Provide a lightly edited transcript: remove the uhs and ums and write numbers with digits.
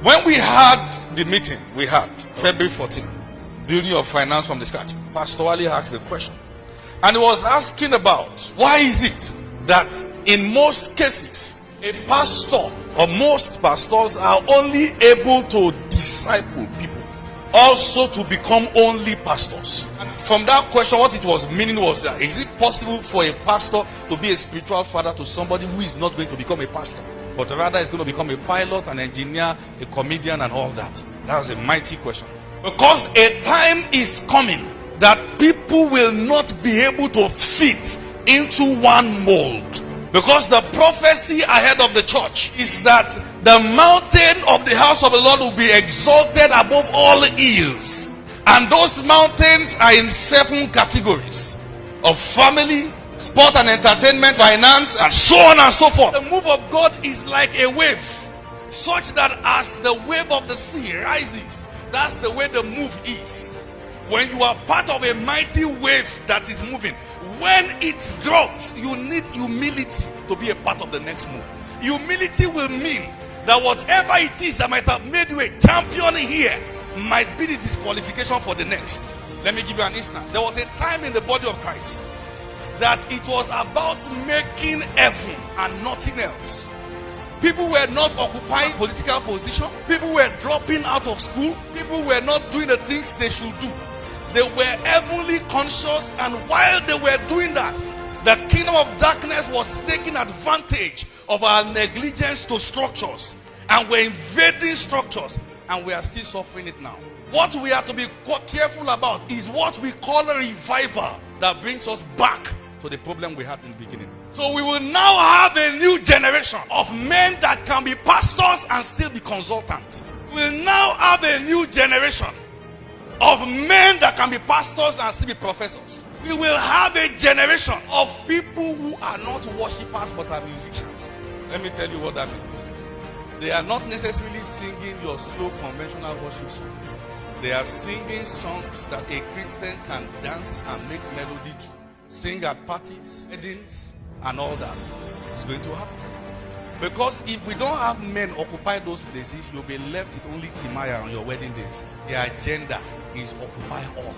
When we had the meeting, we had February 14, building of finance from the scratch. Pastor Ali asked the question. And he was asking about why is it that in most cases, a pastor or most pastors are only able to disciple people, also to become only pastors. And from that question, what it was meaning was that is it possible for a pastor to be a spiritual father to somebody who is not going to become a pastor, but rather is going to become a pilot, an engineer, a comedian, and all that? That was a mighty question. Because a time is coming that people will not be able to fit into one mold. Because the prophecy ahead of the church is that the mountain of the house of the Lord will be exalted above all hills. And those mountains are in 7 categories of family, sport and entertainment, finance, and so on and so forth. The move of God is like a wave, such that as the wave of the sea rises, that's the way the move is. When you are part of a mighty wave that is moving, when it drops, you need humility to be a part of the next move. Humility will mean that whatever it is that might have made you a champion here might be the disqualification for the next. Let me give you an instance. There was a time in the body of Christ that it was about making heaven and nothing else. People were not occupying political position. People were dropping out of school. People were not doing the things they should do. They were heavenly conscious, and while they were doing that, the kingdom of darkness was taking advantage of our negligence to structures, and we're invading structures, and we are still suffering it now. What we have to be careful about is what we call a revival that brings us back to the problem we had in the beginning. So we will now have a new generation of men that can be pastors and still be consultants. We will now have a new generation of men that can be pastors and still be professors. We will have a generation of people who are not worshippers but are musicians. Let me tell you what that means. They are not necessarily singing your slow conventional worship song. They are singing songs that a Christian can dance and make melody to. Sing at parties, weddings, and all that. It's going to happen. Because if we don't have men occupy those places, you'll be left with only Timaya on your wedding days. The agenda is occupy all.